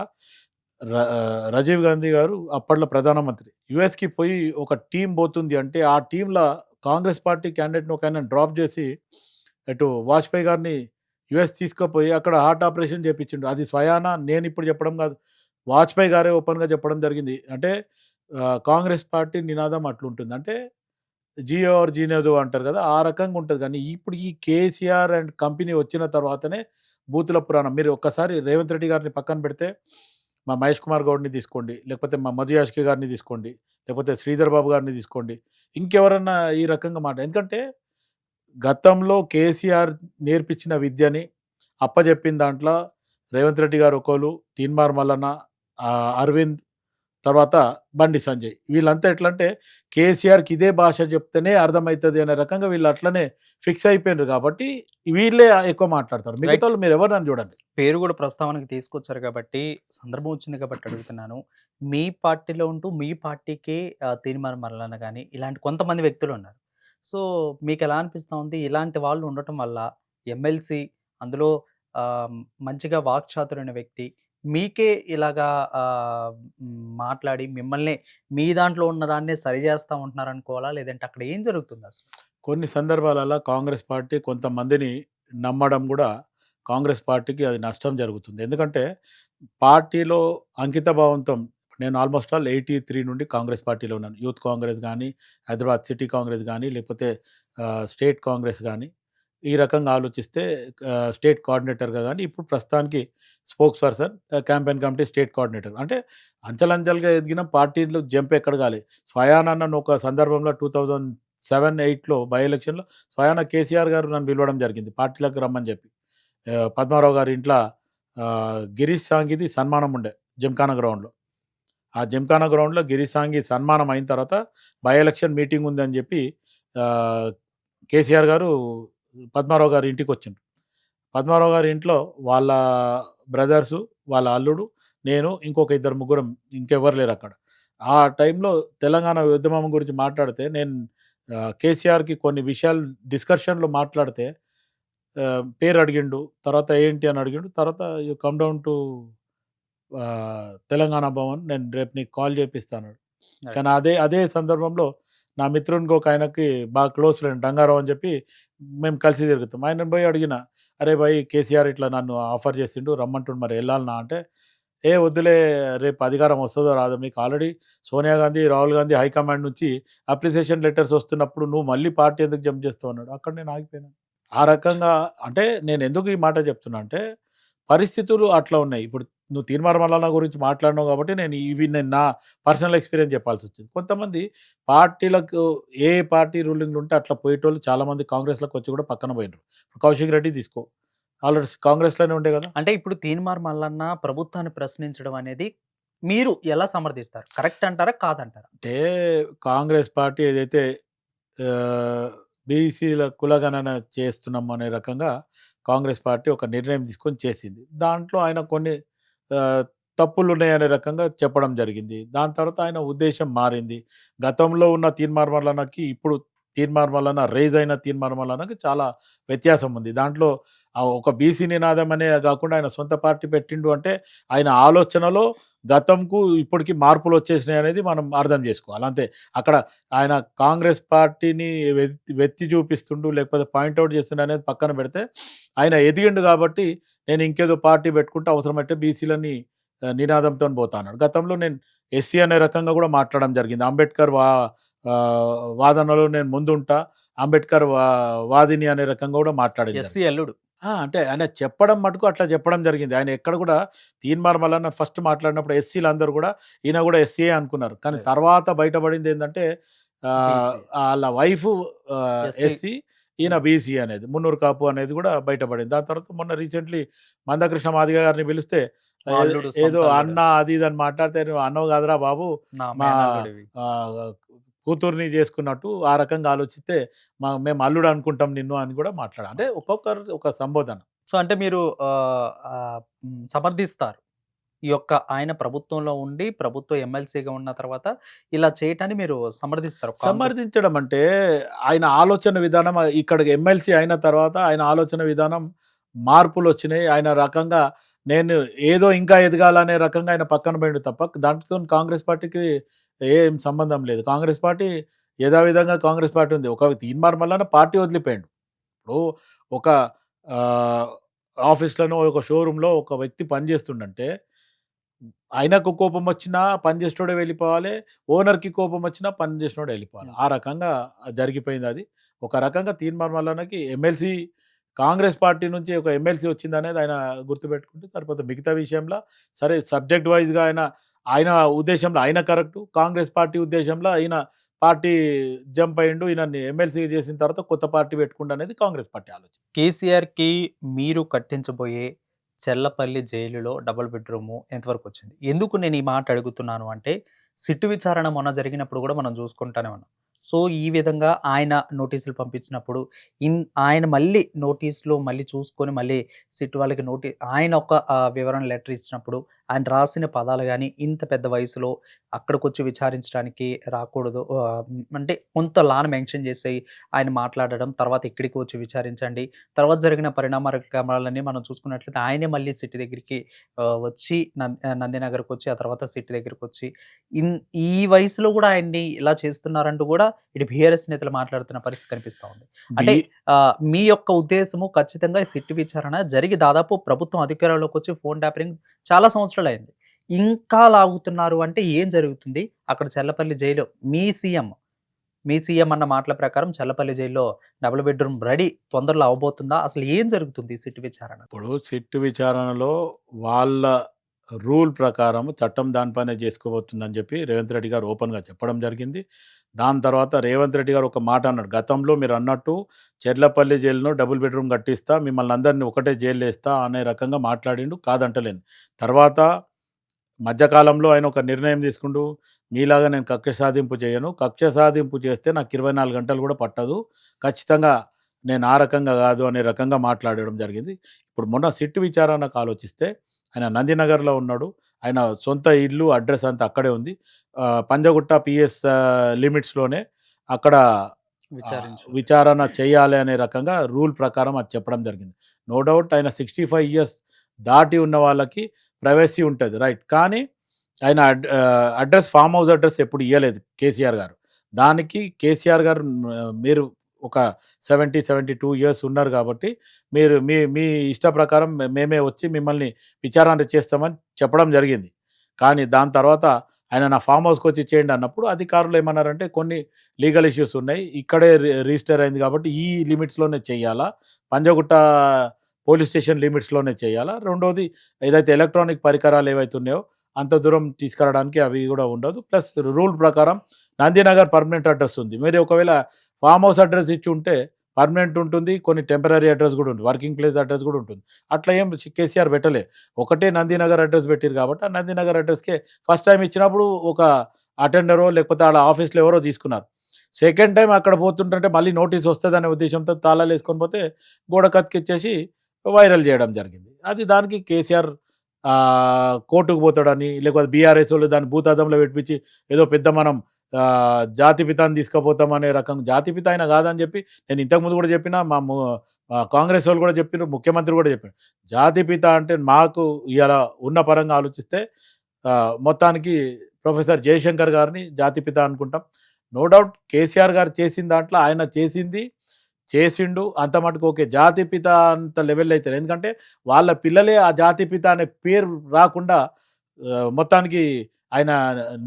ర రాజీవ్ గాంధీ గారు అప్పట్లో ప్రధానమంత్రి. యూఎస్‌కి పోయి ఒక టీమ్ పోతుంది అంటే, ఆ టీమ్‌ల కాంగ్రెస్ పార్టీ క్యాండిడేట్‌ని ఒకాయనని డ్రాప్ జేసి, ఇటు వాజ్పేయి గారిని యూఎస్ తీసుకపోయి అక్కడ హార్ట్ ఆపరేషన్ చేపించిండు. అది స్వయాన నేనిప్పుడు చెప్పడం గాదు. వాజ్పేయి గారే ఓపెన్‌గా చెప్పడం జరిగింది. అంటే కాంగ్రెస్ పార్టీ నినాదం అట్లుంటుంది. అంటే జియో ఆర్ జీనేదో అంటారు గదా! ఆ రకంగా ఉంటది గానీ, ఇప్పుడు ఈ కేసీఆర్ అండ్ కంపెనీ వచ్చిన తర్వాతనే బూతుల పురాణం. మీరు ఒక్కసారి రేవంత్ రెడ్డి గారిని పక్కన పెడితే, మా మహేష్ కుమార్ గౌడ్‌ని తీసుకోండి, లేకపోతే మా మధు యాష్కి గారిని తీసుకోండి, లేకపోతే శ్రీధర్ బాబు గారిని తీసుకోండి. ఇంకెవరన్నా ఈ రకంగా ఎందుకంటే, గతంలో కేసీఆర్ నేర్పించిన విద్యని అప్పజెప్పిన దాంట్లో రేవంత్ రెడ్డి గారు ఒకళ్ళు, తీన్మార్ మల్లన్న, అరవింద్ తర్వాత బండి సంజయ్. వీళ్ళంతా ఎట్లంటే కేసీఆర్‌కి ఇదే భాష చెప్తేనే అర్థమైతది అనే రకంగా వీళ్ళు అట్లనే ఫిక్స్ అయిపోయిండ్రు కాబట్టి వీళ్ళే ఎక్కువ మాట్లాడతారు. రైట్. మిగతావాళ్ళు మీరెవరినైనా చూడండి. పేరు కూడా ప్రస్తావనకు తీసుకొచ్చారు కాబట్టి, సందర్భం వచ్చింది కాబట్టి అడుగుతున్నాను. మీ పార్టీలో ఉంటూ మీ పార్టీకే తీర్మానం మల్లన్న గాని, ఇలాంటి కొంతమంది వ్యక్తులున్నారు. సో, మీకెలా అనిపిస్తా ఉంది? ఇలాంటి వాళ్ళు ఉండటం వల్ల ఎమ్మెల్సీ అందులో ఆహ్, మంచిగా వాక్చాతుర్యున్న వ్యక్తి మీకే ఇలాగా మాట్లాడి మిమ్మల్నే మీ దాంట్లో ఉన్నదాన్నే సరిజేస్తా ఉంటున్నారనుకోవాలా? లేదంటే అక్కడ ఏం జరుగుతుందసలు? కొన్ని సందర్భాలలో కాంగ్రెస్ పార్టీ కొంతమందిని నమ్మడం గూడా కాంగ్రెస్ పార్టీకి అది నష్టం జరుగుతుంది. ఎందుకంటే పార్టీలో అంకిత భావంతో నేను ఆల్మోస్ట్ ఆల్ 83 నుండి కాంగ్రెస్ పార్టీలో ఉన్నాను. యూత్ కాంగ్రెస్ గానీ, హైదరాబాద్ సిటీ కాంగ్రెస్ గానీ, లేకపోతే స్టేట్ కాంగ్రెస్ గానీ, ఈ రకంగా ఆలోచిస్తే స్టేట్ కోఆర్డినేటర్‌గా గానీ, ఇప్పుడు ప్రస్తుతానికి spokes person, campaign committee state coordinator. అంటే అంచెలంచెలుగా ఎదిగిన పార్టీలు జంప్ ఎక్కడ గాలే. స్వయాన నన్ను ఒక సందర్భంలో 2007, 8లో బై ఎలక్షన్‌లో స్వయాన కేసీఆర్ గారు నన్ను పిలవడం జరిగింది పార్టీలోకి రమ్మని జెప్పి. పద్మారావు గారి ఇంట్ల గిరీష్ సాంఘిది సన్మానం ఉండే జిమ్‌ఖానా గ్రౌండ్‌లో. ఆ జిమ్‌ఖానా గ్రౌండ్‌లో గిరీష్ సాంఘి సన్మానం అయిన తర్వాత బై ఎలక్షన్ మీటింగ్ ఉందని జెప్పి ఆహ్, కేసీఆర్ గారు పద్మారావు గారి ఇంటికొచ్చిండ్రు. పద్మారావు గారి ఇంట్లో వాళ్ళ బ్రదర్సు, వాళ్ళ అల్లుడు, నేను ఇంకొక ఇద్దరు ముగ్గురం ఇంకెవ్వరు లేరక్కడ. ఆ టైంలో తెలంగాణ ఉద్యమం గురించి మాట్లాడితే నేను కేసీఆర్‌కి కొన్ని విషయాలు డిస్కషన్‌లో మాట్లాడితే పేరు అడిగిండు. తర్వాత ఏంటి అని అడిగిండు. తర్వాత you come down to Telangana Bhavan. నేను రేపు నీకు కాల్ చేపిస్తా అన్నాడు. రైట్. కానీ అదే అదే సందర్భంలో నా మిత్రునికి ఒక ఆయనకి బాగా క్లోజ్ ఫ్రెండ్ రంగారావు అని చెప్పి మేము కలిసి తిరుగుతాం. ఆయనని పోయి అడిగిన, "అరే భాయ్ కేసీఆర్ ఇట్లా నన్ను ఆఫర్ చేసిండు రమ్మంటుండు మరి ఎళ్ళాలనా" అంటే, "ఏ వద్దులే రేపు అధికారం వస్తదో రాదో మీకు ఆల్రెడీ సోనియా గాంధీ, రాహుల్ గాంధీ హైకమాండ్ నుంచి అప్రిసియేషన్ లెటర్స్ వస్తున్నప్పుడు నువ్వు మళ్ళీ పార్టీ ఎందుకు జంప్ చేస్తావు" అన్నాడు. అక్కడ నేను ఆగిపోయాను. ఆ రకంగా అంటే నేను ఎందుకు ఈ మాట చెప్తున్నా అంటే, పరిస్థితులు అట్లా ఉన్నాయి. ఇప్పుడు నువ్వు తీన్మార్ మల్లన్న గురించి మాట్లాడినావు కాబట్టి నేను నా పర్సనల్ ఎక్స్‌పీరియన్స్ చెప్పాల్సొచ్చింది. కొంతమంది పార్టీలకు ఏ పార్టీ రూలింగ్‌లో ఉంటే అట్లా పోయేటోళ్ళు చాలామంది కాంగ్రెస్‌లోకి వచ్చి కూడా పక్కన పోయిండ్రు. ఇప్పుడు కౌశిక్ రెడ్డి తీసుకో. ఆల్రెడీ కాంగ్రెస్‌లోనే ఉండే కదా! అంటే ఇప్పుడు తీన్మార్ మల్లన్న ప్రభుత్వాన్ని ప్రశ్నించడం అనేది మీరు ఎలా సమర్థిస్తారు? కరెక్ట్ అంటారా? కాదంటారా? అంటే కాంగ్రెస్ పార్టీ ఏదైతే ఆహ్, బీసీల కులగణన చేస్తున్నాం అనే రకంగా కాంగ్రెస్ పార్టీ ఒక నిర్ణయం తీసుకొని చేసింది. దాంట్లో ఆయన కొన్ని ఆహ్, తప్పులున్నాయనే రకంగా చెప్పడం జరిగింది. దాని తర్వాత ఆయన ఉద్దేశ్యం మారింది. గతంలో ఉన్న తీన్మార్ మల్లన్నకి ఇప్పుడు తీన్మార్ మల్లన్న రైజ్ అయిన తీన్మార్ మల్లన్నకి చాలా వ్యత్యాసం ఉంది. దాంట్లో ఒక బీసీ నినాదం అనే గాకుండా ఆయన సొంత పార్టీ పెట్టిండు అంటే ఆయన ఆలోచనలో గతంకు ఇప్పటికి మార్పులొచ్చేసినాయనేది మనం అర్థం జేసుకోవాలి. అంతే. అక్కడ ఆయన కాంగ్రెస్ పార్టీని వెత్తి చూపిస్తుండు, లేకపోతే పాయింట్ ఔట్ చేస్తుండు అనేది పక్కన పెడితే, ఆయన ఎదిగిండు గాబట్టి, నేను ఇంకేదో పార్టీ పెట్టుకుంటే అవసరమైతే బీసీలని నినాదంతోని పోతా అన్నాడు. గతంలో నేను ఎస్సీ అనే రకంగా గూడా మాట్లాడడం జరిగింది. అంబేద్కర్ వాదనలో నేను ముందుంటా. అంబేద్కర్ వాదిని అనే రకంగా గూడా మాట్లాడడం ఎస్సీ జరిగింది. అల్లుడు. అంటే ఆయన చెప్పడం మటుకు అట్లా చెప్పడం జరిగింది. ఆయన ఎక్కడ గూడా తీన్మార్ మల్లన్న ఫస్ట్ మాట్లాడినప్పుడు ఎస్సీలందరూ గూడా ఈయన గూడా ఎస్సీయే అనుకున్నారు. కానీ యెస్. తర్వాత బయటపడిందేందంటే బీసీ. వాళ్ళ వైఫ్ ఎస్సీ. ఎస్సీ, ఈయన బీసీ అనేది మున్నూరు కాపు అనేది కూడా బయటపడింది. దాని తర్వాత మొన్న రీసెంట్లీ మందకృష్ణ మాదిగ గారిని పిలిస్తే మా అల్లుడు, ఏదో సొంత అల్లుడు. అన్న అది ఇది అని మాట్లాడితే నువ్వు అన్నవు కాదురా బాబు నా మా మేనల్లుడివి. కూతుర్ని చేసుకున్నట్టు ఆ రకంగా ఆలోచిస్తే మేము అల్లుడు అనుకుంటాం నిన్ను అని కూడా మాట్లాడారు. అంటే ఒక్కొక్కరు ఒక సంబోధన. సో, అంటే మీరు సమర్థిస్తారు. ఈ యొక్క ఆయన ప్రభుత్వంలో ఉండి, ప్రభుత్వ ఎమ్మెల్సీగా ఉన్న తర్వాత ఇలా చేయటాన్ని మీరు సమర్థిస్తారు. కాంగ్రెస్. సమర్థించడం అంటే ఆయన ఆలోచన విధానం ఇక్కడ ఎమ్మెల్సీ అయిన తర్వాత ఆయన ఆలోచన విధానం మార్పులొచ్చినాయి. ఆయన రకంగా నేను ఏదో ఇంకా ఎదగాలనే రకంగా ఆయన పక్కన పోయిండు తప్ప దాంతో కాంగ్రెస్ పార్టీకి ఏం సంబంధం లేదు. కాంగ్రెస్ పార్టీ యథావిధంగా కాంగ్రెస్ పార్టీ ఉంది. ఒక తీన్మార్ మల్లన్న పార్టీ వదిలిపోయిండు. ఇప్పుడు ఒక ఆహ్, ఆఫీస్‌లోనో, ఒక షోరూమ్‌లో ఒక వ్యక్తి పనిచేస్తుండంటే ఆయనకు కోపమొచ్చినా పని చేసేటోడే వెళ్ళిపోవాలి. ఓనర్‌కి కోపమొచ్చినా పని చేసినోడే వెళ్ళిపోవాలి. హ్మ్. ఆ రకంగా జరిగిపోయిందది. ఒక రకంగా తీన్మార్ మల్లన్నకి ఎమ్మెల్సీ కాంగ్రెస్ పార్టీ నుంచి ఒక ఎమ్మెల్సీ వచ్చిందనేది ఆయన గుర్తుపెట్టుకుంటే సరిపోతుంది. మిగతా విషయంలో సరే సబ్జెక్ట్ వైస్‌గా ఆయన ఉద్దేశంలో ఆయన కరెక్టు. కాంగ్రెస్ పార్టీ ఉద్దేశంలో ఈయన పార్టీ జంప్ అయ్యిండు. ఈయనని ఎమ్మెల్సీ చేసిన తర్వాత కొత్త పార్టీ పెట్టుకుండు అనేది కాంగ్రెస్ పార్టీ ఆలోచన. కేసీఆర్‌కి మీరు కట్టించబోయే చెల్లపల్లి జైలులో డబుల్ బెడ్‌రూము ఎంతవరకొచ్చింది? ఎందుకు నేను ఈ మాట అడుగుతున్నాను అంటే, సిట్టు విచారణ మొన్న జరిగినప్పుడు గూడా మనం చూసుకుంటానే ఉన్నాం. సో, ఈ విధంగా ఆయన నోటీసులు పంపించినప్పుడు, ఆయన మళ్ళీ నోటీస్‌లో మళ్ళీ చూసుకొని మళ్ళీ సిట్ వాళ్ళకి ఆయన ఒక వివరణ లెటర్ ఇచ్చినప్పుడు, ఆయన రాసిన పదాలు గాని, ఇంత పెద్ద వయసులో అక్కడికొచ్చి విచారించడానికి రాకూడదు. అంటే కొంత లాను మెన్షన్ చేసి ఆయన మాట్లాడడం, తర్వాత ఇక్కడికి వచ్చి విచారించండి. తర్వాత జరిగిన పరిణామాలన్నీ మనం చూసుకున్నట్లయితే ఆయనే మళ్ళీ సిటీ దగ్గరికి వచ్చి నందినగర్‌కొచ్చి, ఆ తర్వాత సిటీ దగ్గరకొచ్చి ఇన్ ఈ వయసులో గూడా ఆయన్ని ఇలా చేస్తున్నారంటూ గూడా ఇటు బీఆర్ఎస్ నేతలు మాట్లాడుతున్న పరిస్థితి కనిపిస్తా ఉంది. బి అంటే మీ యొక్క ఉద్దేశము ఖచ్చితంగా ఈ సిట్ విచారణ జరిగి దాదాపు ప్రభుత్వం అధికారంలోకొచ్చి ఫోన్ ట్యాపరింగ్ చాలా సంవత్సరాలయింది. ఇంకా లాగుతున్నారు అంటే ఏం జరుగుతుంది? అక్కడ చెల్లపల్లి జైలు మీ సీఎం అన్న మాటల ప్రకారం చల్లపల్లి జైల్‌లో డబుల్ బెడ్‌రూమ్ రెడీ తొందరలో అవ్వబోతుందా? అసలు ఏం జరుగుతుంది ఈ సిట్ విచారణ? ఇప్పుడు సిట్ విచారణలో వాళ్ళ రూల్ ప్రకారం చట్టం దానిపైనే చేసుకోబోతుందని చెప్పి రేవంత్ రెడ్డి గారు ఓపెన్‌గా చెప్పడం జరిగింది. దాని తర్వాత రేవంత్ రెడ్డి గారు ఒక మాట అన్నాడు. గతంలో మీరన్నట్టు చెర్లపల్లి జైలులో డబుల్ బెడ్‌రూమ్ కట్టిస్తా, మిమ్మల్ని అందరిని ఒకటే జైల్‌లో ఏస్తా అనే రకంగా మాట్లాడిండు. కాదంటలేను. తర్వాత మధ్యకాలంలో ఆయన ఒక నిర్ణయం తీసుకుండు. మీలాగా నేను కక్ష సాధింపు చేయను. కక్ష సాధింపు చేస్తే నాకు 24 గంటలు కూడా పట్టదు. ఖచ్చితంగా నేను ఆ రకంగా కాదు అనే రకంగా మాట్లాడడం జరిగింది. ఇప్పుడు మొన్న సిట్ విచారణకు ఆలోచిస్తే ఆయన నందినగర్‌లో ఉన్నాడు. ఆయన సొంత ఇల్లు, అడ్రెస్ అంతా అక్కడే ఉంది. పంజగుట్ట పీఎస్ లిమిట్స్‌లోనే అక్కడ విచారించు. విచారణ చేయాలి అనే రకంగా రూల్ ప్రకారం అది చెప్పడం జరిగింది. నో డౌట్ ఆయన 65 ఇయర్స్ దాటి ఉన్న వాళ్ళకి ప్రైవసీ ఉంటది. రైట్. కానీ ఆయన అడ్రెస్ ఫార్మ్ హౌస్ అడ్రెస్ ఎప్పుడు ఇయ్యలేదు కేసీఆర్ గారు. దానికి కేసీఆర్ గారు మీరు ఒక 70, 72 ఇయర్స్ ఉన్నారు కాబట్టి మీరు మీ మీ ఇష్ట ప్రకారం మేమే వచ్చి మిమ్మల్ని విచారణ చేస్తామని చెప్పడం జరిగింది. కానీ దాని తర్వాత ఆయన నా ఫార్మ్ హౌస్‌కొచ్చి ఇచ్చేయండి అన్నప్పుడు అధికారులు ఏమన్నారంటే కొన్ని లీగల్ ఇష్యూస్ ఉన్నాయి. ఇక్కడే రిజిస్టర్ అయింది కాబట్టి ఈ లిమిట్స్‌లోనే చేయాలా. పంజగుట్ట పోలీస్ స్టేషన్ లిమిట్స్‌లోనే చేయాలా. రెండోది ఏదైతే ఎలక్ట్రానిక్ పరికరాలు ఏవైతే ఉన్నాయో అంత దూరం తీసుకురావడానికి అవి కూడా ఉండదు. ప్లస్ రూల్ ప్రకారం నందినగర్ పర్మనెంట్ అడ్రెస్ ఉంది. మీరు ఒకవేళ ఫార్మ్ హౌస్ అడ్రెస్ ఇచ్చి ఉంటే పర్మనెంట్ ఉంటుంది. కొన్ని టెంపరరీ అడ్రెస్ కూడా ఉంది. వర్కింగ్ ప్లేస్ అడ్రెస్ కూడా ఉంటుంది. అట్లా ఏం కేసీఆర్ పెట్టలే. ఒకటే నందినగర్ అడ్రెస్ పెట్టిర్రు కాబట్టి ఆ నందినగర్ అడ్రెస్‌కే ఫస్ట్ టైమ్ ఇచ్చినప్పుడు ఒక అటెండరో లేకపోతే ఆడ ఆఫీస్‌లో ఎవరో తీసుకున్నారు. సెకండ్ టైమ్ అక్కడ పోతుంటంటే మళ్ళీ నోటీస్ వస్తదనే ఉద్దేశ్యంతో తాళాలేసుకొని పోతే గోడ కతికిచ్చేసి వైరల్ చేయడం జరిగింది. అది దానికి కేసీఆర్ కోర్టుకు పోతాడని లేకపోతే బీఆర్ఎస్ వాళ్ళు దాన్ని భూతద్దంలో పెట్టిపిచ్చి ఏదో పెద్ద మనం జాతిపితాని తీసుకుపోతామనే రకం జాతిపిత ఆయన కాదని చెప్పి నేను ఇంతకుముందు కూడా చెప్పిన కాంగ్రెస్ వాళ్ళు కూడా చెప్పిర్రు, ముఖ్యమంత్రి కూడా చెప్పారు. జాతిపిత అంటే మాకు ఇయాల ఉన్న పరంగా ఆలోచిస్తే మొత్తానికి ప్రొఫెసర్ జయశంకర్ గారిని జాతిపిత అనుకుంటాం. నో డౌట్ కేసీఆర్ గారు చేసిన దాంట్లో ఆయన చేసిండు అంత మటుకు ఓకే. జాతిపిత అంత లెవెల్‌లో అయితేనే ఎందుకంటే వాళ్ళ పిల్లలే ఆ జాతిపిత అనే పేరు రాకుండా మొత్తానికి ఆయన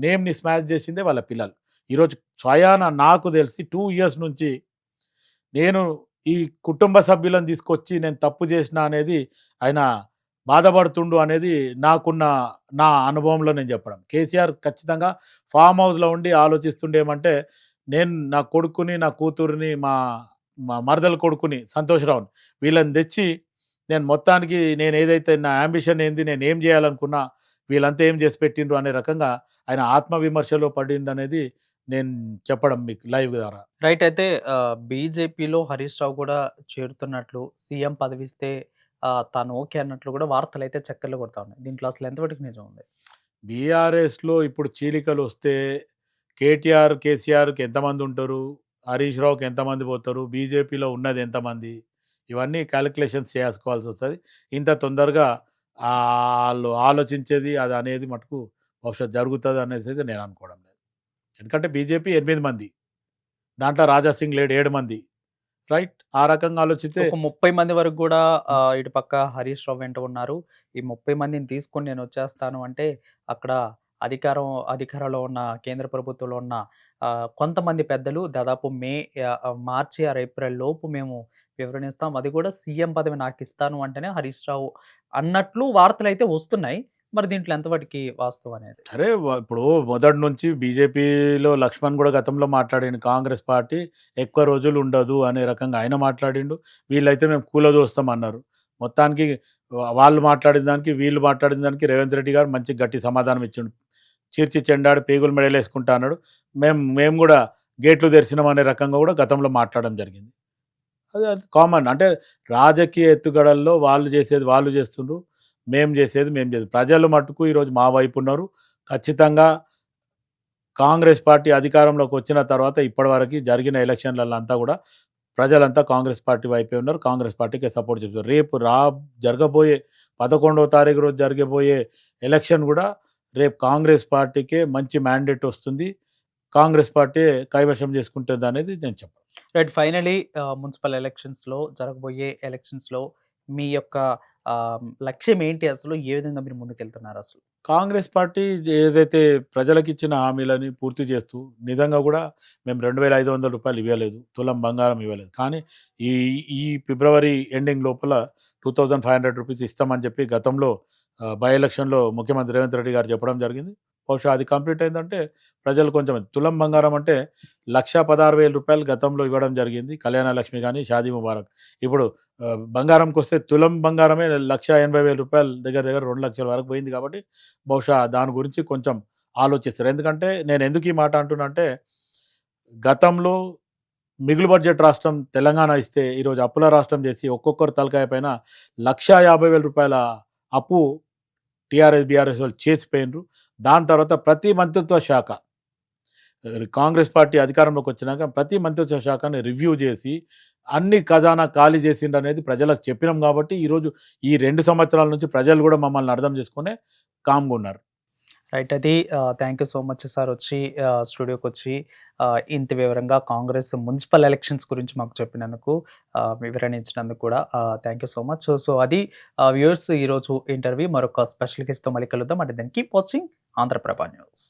నేమ్‌ని స్మాష్ చేసిందే వాళ్ళ పిల్లలు. ఈరోజు స్వయాన నాకు తెలిసి 2 ఇయర్స్ నుంచి నేను ఈ కుటుంబ సభ్యులను తీసుకొచ్చి నేను తప్పు చేసినా అనేది ఆయన బాధపడుతుండు అనేది నా అనుభవంలో నేను చెప్పడం. కేసీఆర్ ఖచ్చితంగా ఫార్మ్ హౌస్‌లో ఉండి ఆలోచిస్తుండేమంటే నేను నా కొడుకుని, నా కూతురిని, మా మా మరదల కొడుకుని సంతోషరావుని వీళ్ళని తెచ్చి నేను మొత్తానికి నేను ఏదైతే నా యాంబిషన్ ఏంది, నేను ఏం చేయాలనుకున్నా వీళ్ళంతా ఏం చేసి పెట్టిండ్రు అనే రకంగా ఆయన ఆత్మవిమర్శలో పడిండనేది నేను చెప్పడం మీకు లైవ్ ద్వారా. రైట్. అయితే బీజేపీలో హరీష్ రావు కూడా చేరుతున్నట్లు, సీఎం పదవిస్తే తాను ఓకే అన్నట్లు కూడా వార్తలైతే చక్కర్లు కొడతా ఉన్నాయి. దీంట్లో అసలు ఎంతవరకు నిజం ఉంది? బీఆర్ఎస్‌లో ఇప్పుడు చీలికలొస్తే కేటీఆర్, కేసీఆర్‌కి ఎంతమంది ఉంటారు? హరీష్ రావుకి ఎంతమంది పోతారు? బీజేపీలో ఉన్నది ఎంతమంది? ఇవన్నీ కాలిక్యులేషన్స్ చేసుకోవాల్సొస్తది. ఇంత తొందరగా ఆళ్ళు ఆలోచించేది అది అనేది మటుకు బహుశా జరుగుతది అనేసి నేను అనుకోవడం లేదు. ఎందుకంటే బీజేపీ 8 మంది. దాంట్లో రాజా సింగ్ లేడు 7 మంది. రైట్? ఆ రకంగా సో, ఆలోచిస్తే ఒక 30 మంది వరకు గూడా ఇటు పక్క హరీష్ రావు వెంట ఉన్నారు. ఈ 30 మందిని తీసుకొని నేనొచ్చేస్తాను అంటే, అక్కడ అధికారంలో ఉన్న కేంద్ర ప్రభుత్వంలో ఉన్న కొంతమంది పెద్దలు దాదాపు మార్చి ఆర్ ఏప్రిల్ లోపు మేము వివరణిస్తాం. అది కూడా సీఎం పదవి నాకిస్తాను అంటేనే హరీష్ రావు అన్నట్లు వార్తలైతే వస్తున్నాయి. మరి దీంట్లో ఎంతవటికి వాస్తవం అనేది? సరే ఇప్పుడు మొదటి నుంచి బీజేపీలో లక్ష్మణ్ కూడా గతంలో మాట్లాడిండు. కాంగ్రెస్ పార్టీ ఎక్కువ రోజులు ఉండదు అనే రకంగా ఆయన మాట్లాడిండు. వీళ్ళైతే మేము కూలదోస్తాం అన్నారు. మొత్తానికి వాళ్ళు మాట్లాడిన దానికి, వీళ్ళు మాట్లాడిన దానికి రేవంత్ రెడ్డి గారు మంచి గట్టి సమాధానం ఇచ్చిండు. చీల్చి చెండాడు పేగులు మెడలేసుకుంటా అన్నాడు. మేము కూడా గేట్లు తెరిచినాం అనే రకంగా కూడా గతంలో మాట్లాడడం జరిగింది. అది కామన్. అంటే రాజకీయ ఎత్తుగడల్లో వాళ్ళు చేసేది వాళ్ళు చేస్తుండ్రు. మేము చేసేది మేము చేస్తాం. ప్రజలు మట్టుకు ఈరోజు మా వైపు ఉన్నారు. ఖచ్చితంగా కాంగ్రెస్ పార్టీ అధికారంలోకి వచ్చిన తర్వాత ఇప్పటివరకు జరిగిన ఎలక్షన్‌లలో అంతా కూడా ప్రజలంతా కాంగ్రెస్ పార్టీ వైపే ఉన్నారు. కాంగ్రెస్ పార్టీకే సపోర్ట్ చేస్తున్నారు. రేపు జరగబోయే 11వ తారీఖు రోజు జరగబోయే ఎలక్షన్ కూడా రేపు కాంగ్రెస్ పార్టీకే మంచి మ్యాండేట్ వస్తుంది. కాంగ్రెస్ పార్టీ కైవశం చేసుకుంటుందనేది నేను చెప్పను. రైట్. ఫైనలీ మున్సిపల్ ఎలక్షన్స్‌లో జరగబోయే ఎలక్షన్స్‌లో మీ యొక్క లక్ష్యం ఏంటి అసలు? ఏ విధంగా మీరు ముందుకెళ్తున్నారసలు? కాంగ్రెస్ పార్టీ ఏదైతే ప్రజలకిచ్చిన హామీలని పూర్తి చేస్తూ, నిజంగా గూడా మేము రూ. 2,500 ఇవ్వలేదు. తులం బంగారం ఇవ్వలేదు. కానీ ఈ ఈ ఫిబ్రవరి ఎండింగ్ లోపల రూ. 2,500 ఇస్తామని చెప్పి గతంలో బై ఎలక్షన్‌లో ముఖ్యమంత్రి రేవంత్ రెడ్డి గారు చెప్పడం జరిగింది. బహుశా అది కంప్లీట్ అయిందంటే ప్రజలు కొంచెం తులం బంగారం అంటే రూ. 1,16,000 గతంలో ఇవ్వడం జరిగింది. కళ్యాణ లక్ష్మి గాని, షాదీ ముబారక్. ఇప్పుడు బంగారంకొస్తే తులం బంగారమే రూ. 1,80,000 దగ్గర దగ్గర 2,00,000 వరకు పోయింది కాబట్టి బహుశా దాని గురించి కొంచెం ఆలోచిస్తారు. ఎందుకంటే నేను ఎందుకు ఈ మాట అంటున్నా అంటే గతంలో మిగులు బడ్జెట్ రాష్ట్రం తెలంగాణ ఇస్తే ఈరోజు అప్పుల రాష్ట్రం చేసి ఒక్కొక్కరు తలకాయ పైన రూ. 1,50,000 అప్పు టీఆర్ఎస్, బీఆర్ఎస్ వాళ్ళు చేసిపోయినరు. దాని తర్వాత ప్రతి మంత్రిత్వ శాఖ కాంగ్రెస్ పార్టీ అధికారంలోకి వచ్చినాక ప్రతి మంత్రిత్వ శాఖని రివ్యూ చేసి అన్ని ఖజానా ఖాళీ చేసిండనేది ప్రజలకు చెప్పినాం కాబట్టి ఈరోజు ఈ 2 సంవత్సరాల నుంచి ప్రజలు కూడా మమ్మల్ని అర్థం చేసుకునే కామ్‌గా ఉన్నారు. రైట్. అది thank you so much sir వచ్చి స్టూడియోకొచ్చి ఇంత వివరంగా కాంగ్రెస్ మున్సిపల్ ఎలక్షన్స్ గురించి మాకు చెప్పినందుకు, వివరణ ఇచ్చినందుకు కూడా thank you so much. So అది వ్యూవర్స్ ఈరోజు ఇంటర్వ్యూ. మరొక స్పెషల్ గెస్ట్‌తో మళ్ళీ కలుద్దాం. అంటే then keep watching Andhraprabha news.